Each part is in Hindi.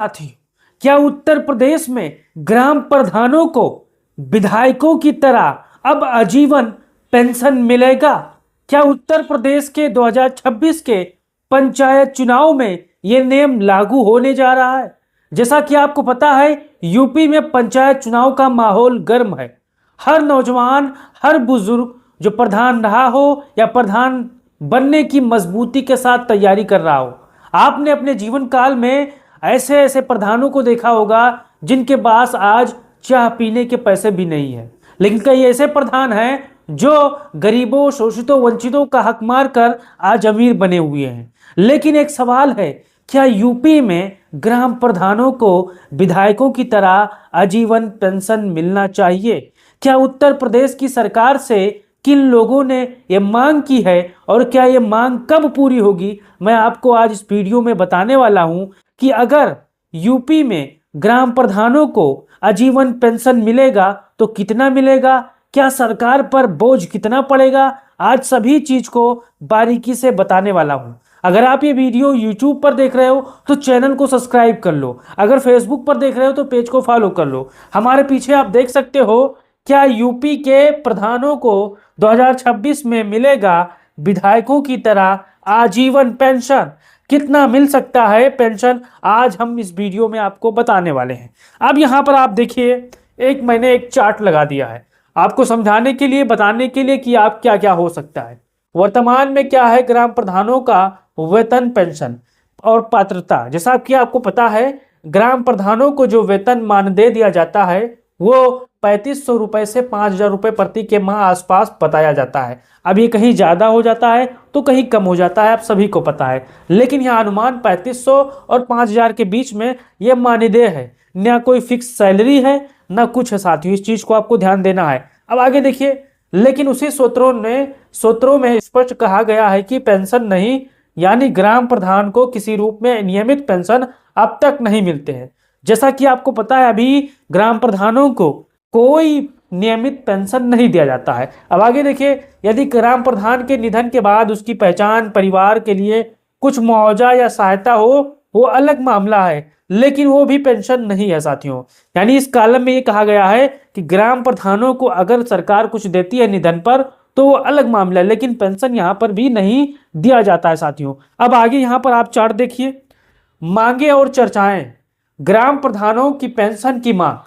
साथी, क्या उत्तर प्रदेश में ग्राम प्रधानों को विधायकों की तरह अब आजीवन पेंशन मिलेगा? क्या उत्तर प्रदेश के 2026 के पंचायत चुनाव में यह नियम लागू होने जा रहा है? जैसा कि आपको पता है, यूपी में पंचायत चुनाव का माहौल गर्म है। हर नौजवान, हर बुजुर्ग जो प्रधान रहा हो या प्रधान बनने की मजबूती के साथ तैयारी कर रहा हो, आपने अपने जीवन काल में ऐसे ऐसे प्रधानों को देखा होगा जिनके पास आज चाय पीने के पैसे भी नहीं है। लेकिन कई ऐसे प्रधान हैं जो गरीबों, शोषितों, वंचितों का हक मार कर आज अमीर बने हुए हैं। लेकिन एक सवाल है, क्या यूपी में ग्राम प्रधानों को विधायकों की तरह आजीवन पेंशन मिलना चाहिए? क्या उत्तर प्रदेश की सरकार से किन लोगों ने यह मांग की है और क्या यह मांग कब पूरी होगी, मैं आपको आज इस वीडियो में बताने वाला हूं कि अगर यूपी में ग्राम प्रधानों को आजीवन पेंशन मिलेगा तो कितना मिलेगा, क्या सरकार पर बोझ कितना पड़ेगा, आज सभी चीज को बारीकी से बताने वाला हूं। अगर आप ये वीडियो YouTube पर देख रहे हो तो चैनल को सब्सक्राइब कर लो, अगर फेसबुक पर देख रहे हो तो पेज को फॉलो कर लो। हमारे पीछे आप देख सकते हो, क्या यूपी के प्रधानों को 2026 में मिलेगा विधायकों की तरह आजीवन पेंशन? कितना मिल सकता है पेंशन, आज हम इस वीडियो में आपको बताने वाले हैं। अब यहाँ पर आप देखिए, मैंने एक चार्ट लगा दिया है आपको समझाने के लिए, बताने के लिए कि आप क्या क्या हो सकता है। वर्तमान में क्या है ग्राम प्रधानों का वेतन, पेंशन और पात्रता। जैसा कि आपको पता है, ग्राम प्रधानों को जो वेतन मानदेय दिया जाता है वो 3500 रुपए से 5000 रुपए प्रति के माह आसपास बताया जाता है। अब ये कहीं ज्यादा हो जाता है तो कहीं कम हो जाता है, आप सभी को पता है। लेकिन यह अनुमान 3500 और 5000 के बीच में यह मानदेय है, ना कोई फिक्स सैलरी है ना कुछ है साथियों, इस चीज को आपको ध्यान देना है। अब आगे देखिए, लेकिन उसी सूत्रों में स्पष्ट कहा गया है कि पेंशन नहीं, यानी ग्राम प्रधान को किसी रूप में नियमित पेंशन अब तक नहीं मिलते हैं। जैसा कि आपको पता है, अभी ग्राम प्रधानों को कोई नियमित पेंशन नहीं दिया जाता है। अब आगे देखिए, यदि ग्राम प्रधान के निधन के बाद उसकी पहचान, परिवार के लिए कुछ मुआवजा या सहायता हो, वो अलग मामला है, लेकिन वो भी पेंशन नहीं है साथियों। यानी इस कॉलम में ये कहा गया है कि ग्राम प्रधानों को अगर सरकार कुछ देती है निधन पर तो वो अलग मामला है, लेकिन पेंशन यहाँ पर भी नहीं दिया जाता है साथियों। अब आगे यहाँ पर आप चार्ट देखिए, मांगे और चर्चाएं, ग्राम प्रधानों की पेंशन की मांग।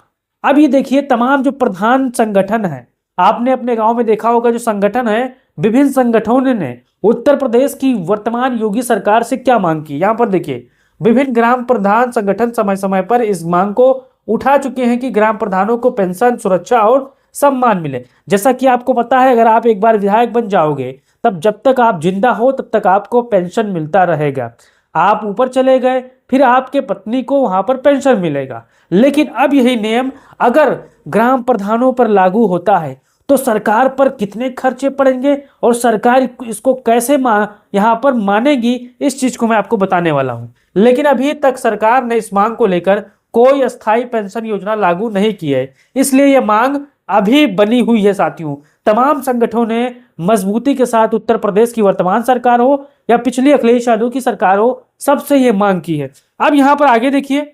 अब ये देखिए, तमाम जो प्रधान संगठन है, आपने अपने गांव में देखा होगा, जो संगठन है, विभिन्न संगठनों ने उत्तर प्रदेश की वर्तमान योगी सरकार से क्या मांग की। यहाँ पर देखिए, विभिन्न ग्राम प्रधान संगठन समय समय पर इस मांग को उठा चुके हैं कि ग्राम प्रधानों को पेंशन, सुरक्षा और सम्मान मिले। जैसा कि आपको पता है, अगर आप एक बार विधायक बन जाओगे तब जब तक आप जिंदा हो तब तक आपको पेंशन मिलता रहेगा। आप ऊपर चले गए फिर आपके पत्नी को वहां पर पेंशन मिलेगा। लेकिन अब यही नियम अगर ग्राम प्रधानों पर लागू होता है तो सरकार पर कितने खर्चे पड़ेंगे और सरकार इसको कैसे यहाँ पर मानेगी, इस चीज को मैं आपको बताने वाला हूं। लेकिन अभी तक सरकार ने इस मांग को लेकर कोई अस्थायी पेंशन योजना लागू नहीं की है, इसलिए यह मांग अभी बनी हुई है साथियों। तमाम संगठनों ने मजबूती के साथ उत्तर प्रदेश की वर्तमान सरकार हो या पिछली अखिलेश यादव की सरकार हो, सबसे ये मांग की है। अब यहाँ पर आगे देखिए,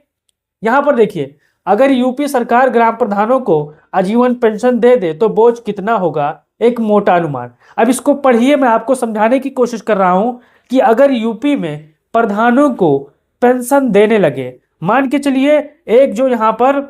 यहाँ पर देखिए, अगर यूपी सरकार ग्राम प्रधानों को आजीवन पेंशन दे दे तो बोझ कितना होगा, एक मोटा अनुमान। अब इसको पढ़िए, मैं आपको समझाने की कोशिश कर रहा हूं कि अगर यूपी में प्रधानों को पेंशन देने लगे, मान के चलिए एक जो यहाँ पर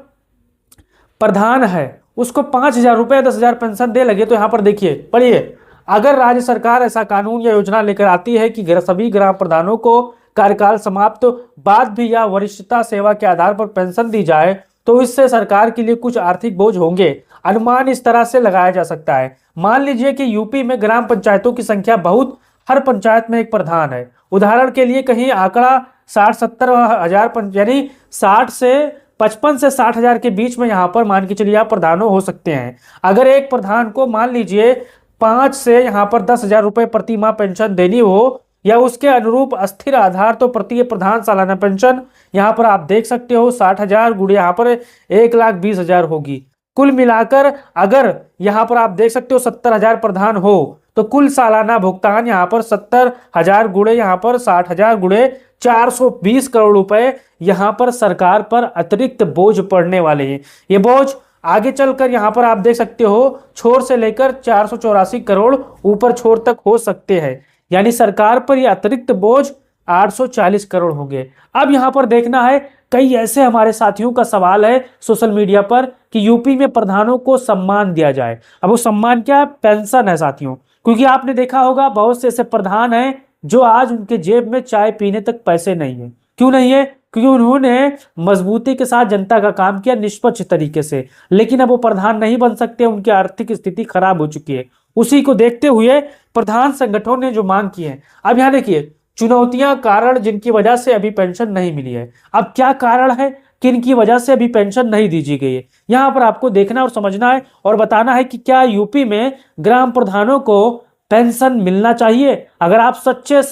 प्रधान है उसको 5000 रुपए, 10,000 पेंशन दे लगे, तो यहाँ पर देखिए, पढ़िए, अगर राज्य सरकार ऐसा कानून या योजना लेकर आती है कि सभी ग्राम प्रधानों को कार्यकाल समाप्त बाद भी या वरिष्ठता सेवा के आधार पर पेंशन दी जाए तो इससे सरकार के लिए कुछ आर्थिक बोझ होंगे। अनुमान इस तरह से लगाया जा सकता है, मान लीजिए कि यूपी में ग्राम पंचायतों की संख्या बहुत, हर पंचायत में एक प्रधान है। उदाहरण के लिए कहीं आंकड़ा 60-70 हजार, यानी 55 से 60 हजार के बीच में यहाँ पर मान के चलिए आप प्रधानों हो सकते हैं। अगर एक प्रधान को मान लीजिए 5 से यहाँ पर 10,000 रुपए प्रति माह पेंशन देनी हो या उसके अनुरूप अस्थिर आधार तो प्रति प्रधान सालाना पेंशन यहाँ पर आप देख सकते हो 60,000 गुणे यहाँ पर 1,20,000 होगी। कुल मिलाकर अगर यहाँ पर आप देख सकते हो 70,000 प्रधान हो तो कुल सालाना भुगतान यहाँ पर 70,000 गुणे यहाँ पर 60,000 गुणे 420 करोड़ रुपए यहाँ पर सरकार पर अतिरिक्त बोझ पड़ने वाले हैं। ये बोझ आगे चलकर यहाँ पर आप देख सकते हो छोर से लेकर 484 करोड़ ऊपर छोर तक हो सकते हैं, यानी सरकार पर यह अतिरिक्त बोझ 840 करोड़ होंगे। अब यहाँ पर देखना है, कई ऐसे हमारे साथियों का सवाल है सोशल मीडिया पर कि यूपी में प्रधानों को सम्मान दिया जाए। अब वो सम्मान क्या है? पेंशन है साथियों, क्योंकि आपने देखा होगा बहुत से ऐसे प्रधान हैं जो आज उनके जेब में चाय पीने तक पैसे नहीं है। क्यों नहीं है? क्योंकि उन्होंने मजबूती के साथ जनता का काम किया निष्पक्ष तरीके से, लेकिन अब वो प्रधान नहीं बन सकते, उनकी आर्थिक स्थिति खराब हो चुकी है। उसी को देखते हुए प्रधान संगठनों ने जो मांग की है, अब यहाँ देखिए चुनौतियां, कारण जिनकी वजह से अभी पेंशन नहीं मिली है। अब क्या कारण है, किन की वजह से अभी पेंशन नहीं दी गई है, यहां पर आपको देखना और समझना है और बताना है कि क्या यूपी में ग्राम प्रधानों को पेंशन मिलना चाहिए। अगर आप सच्चे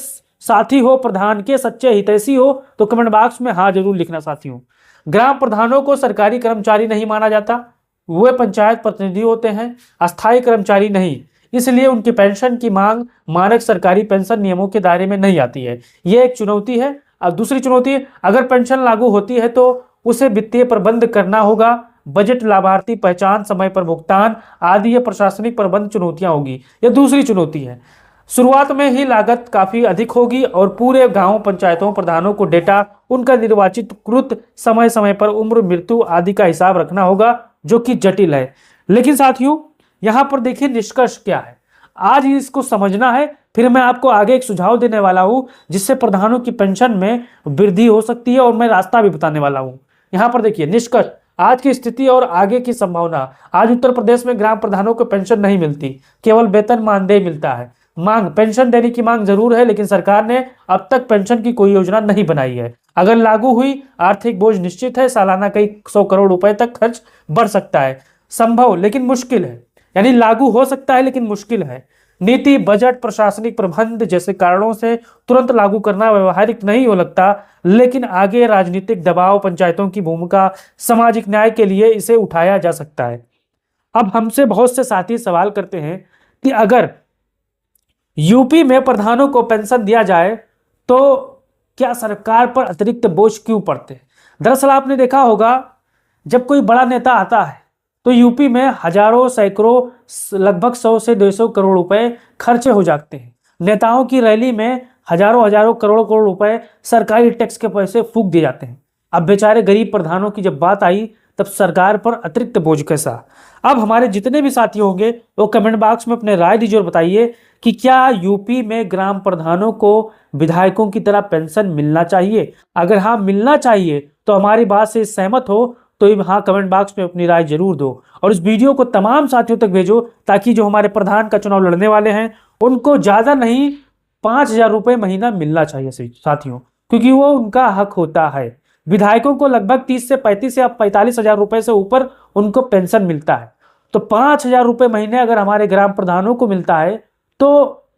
साथी हो, प्रधान के सच्चे हितैषी हो, तो कमेंट बॉक्स में हाँ जरूर लिखना साथियों। ग्राम प्रधानों को सरकारी कर्मचारी नहीं माना जाता, वे पंचायत प्रतिनिधि होते हैं, अस्थायी कर्मचारी नहीं, इसलिए उनकी पेंशन की मांग मानक सरकारी पेंशन नियमों के दायरे में नहीं आती है। यह एक चुनौती है। अब दूसरी चुनौती, अगर पेंशन लागू होती है तो उसे वित्तीय प्रबंध करना होगा, बजट, लाभार्थी पहचान, समय पर भुगतान आदि ये प्रशासनिक प्रबंध चुनौतियां होगी। यह दूसरी चुनौती है। शुरुआत में ही लागत काफी अधिक होगी और पूरे गांव पंचायतों प्रधानों को डेटा, उनका निर्वाचित कृत, समय समय पर उम्र, मृत्यु आदि का हिसाब रखना होगा, जो कि जटिल है। लेकिन साथियों यहां पर देखिए निष्कर्ष क्या है, आज इसको समझना है, फिर मैं आपको आगे एक सुझाव देने वाला हूं जिससे प्रधानों की पेंशन में वृद्धि हो सकती है और मैं रास्ता भी बताने वाला हूं। यहां पर देखिए निष्कर्ष, आज की स्थिति और आगे की संभावना। आज उत्तर प्रदेश में ग्राम प्रधानों को पेंशन नहीं मिलती, केवल वेतन मानदेय मिलता है। मांग, पेंशन देने की मांग जरूर है, लेकिन सरकार ने अब तक पेंशन की कोई योजना नहीं बनाई है। अगर लागू हुई, आर्थिक बोझ निश्चित है, सालाना कई 100 करोड़ रुपए तक खर्च बढ़ सकता है। संभव लेकिन मुश्किल है, यानी लागू हो सकता है लेकिन मुश्किल है। नीति, बजट, प्रशासनिक प्रबंध जैसे कारणों से तुरंत लागू करना व्यवहारिक नहीं हो लगता, लेकिन आगे राजनीतिक दबाव, पंचायतों की भूमिका, सामाजिक न्याय के लिए इसे उठाया जा सकता है। अब हमसे बहुत से साथी सवाल करते हैं कि अगर यूपी में प्रधानों को पेंशन दिया जाए तो क्या सरकार पर अतिरिक्त बोझ क्यों पड़ते हैं। दरअसल आपने देखा होगा जब कोई बड़ा नेता आता है तो यूपी में हजारों, सैकड़ों, लगभग 100 से 200 करोड़ रुपए खर्चे हो जाते हैं। नेताओं की रैली में हजारों हजारों करोड़ करोड़ रुपए सरकारी टैक्स के पैसे फूंक दिए जाते हैं। अब बेचारे गरीब प्रधानों की जब बात आई तब सरकार पर अतिरिक्त बोझ कैसा। अब हमारे जितने भी साथी होंगे वो कमेंट बॉक्स में अपने राय दीजिए और बताइए कि क्या यूपी में ग्राम प्रधानों को विधायकों की तरह पेंशन मिलना चाहिए। अगर हाँ मिलना चाहिए तो हमारी बात से सहमत हो तो हाँ कमेंट बॉक्स में अपनी राय जरूर दो और इस वीडियो को तमाम साथियों तक भेजो ताकि जो हमारे प्रधान का चुनाव लड़ने वाले हैं उनको ज्यादा नहीं 5,000 रुपये महीना मिलना चाहिए साथियों, क्योंकि वो उनका हक होता है। विधायकों को लगभग 30 से 35 या 45,000 रुपए से ऊपर उनको पेंशन मिलता है, तो 5,000 रुपये महीने अगर हमारे ग्राम प्रधानों को मिलता है तो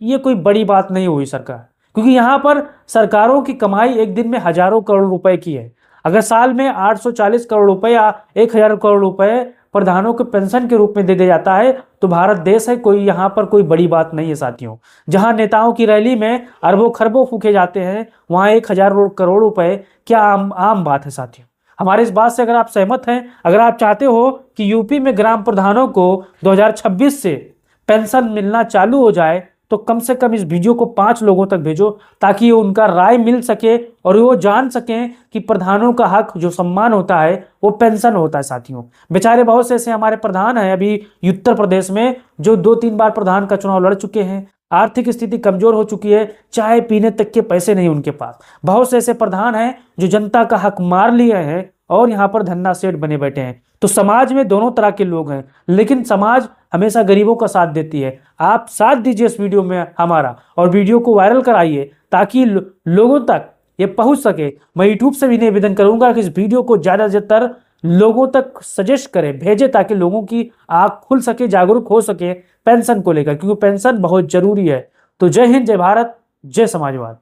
ये कोई बड़ी बात नहीं हुई सरकार, क्योंकि यहाँ पर सरकारों की कमाई एक दिन में हजारों करोड़ रुपए की है। अगर साल में 840 करोड़ रुपए या 1,000 करोड़ रुपए प्रधानों को पेंशन के रूप में दे दिया जाता है तो भारत देश है, कोई यहाँ पर कोई बड़ी बात नहीं है साथियों। जहाँ नेताओं की रैली में अरबों खरबों फूके जाते हैं वहाँ 1,000 करोड़ रुपए क्या आम बात है साथियों। हमारे इस बात से अगर आप सहमत हैं, अगर आप चाहते हो कि यूपी में ग्राम प्रधानों को 2026 से पेंशन मिलना चालू हो जाए तो कम से कम इस वीडियो को 5 लोगों तक भेजो ताकि उनका राय मिल सके और वो जान सकें कि प्रधानों का हक जो सम्मान होता है वो पेंशन होता है साथियों। बेचारे बहुत से ऐसे हमारे प्रधान हैं अभी उत्तर प्रदेश में जो 2-3 बार प्रधान का चुनाव लड़ चुके हैं, आर्थिक स्थिति कमजोर हो चुकी है, चाय पीने तक के पैसे नहीं उनके पास। बहुत से ऐसे प्रधान हैं जो जनता का हक मार लिए हैं और यहाँ पर धन्ना सेठ बने बैठे हैं। तो समाज में दोनों तरह के लोग हैं, लेकिन समाज हमेशा गरीबों का साथ देती है। आप साथ दीजिए इस वीडियो में हमारा और वीडियो को वायरल कराइए ताकि लोगों तक ये पहुंच सके। मैं यूट्यूब से भी निवेदन करूंगा कि इस वीडियो को ज्यादातर लोगों तक सजेस्ट करें, भेजे ताकि लोगों की आंख खुल सके, जागरूक हो सके पेंशन को लेकर, क्योंकि पेंशन बहुत जरूरी है। तो जय हिंद, जय भारत, जय समाजवाद।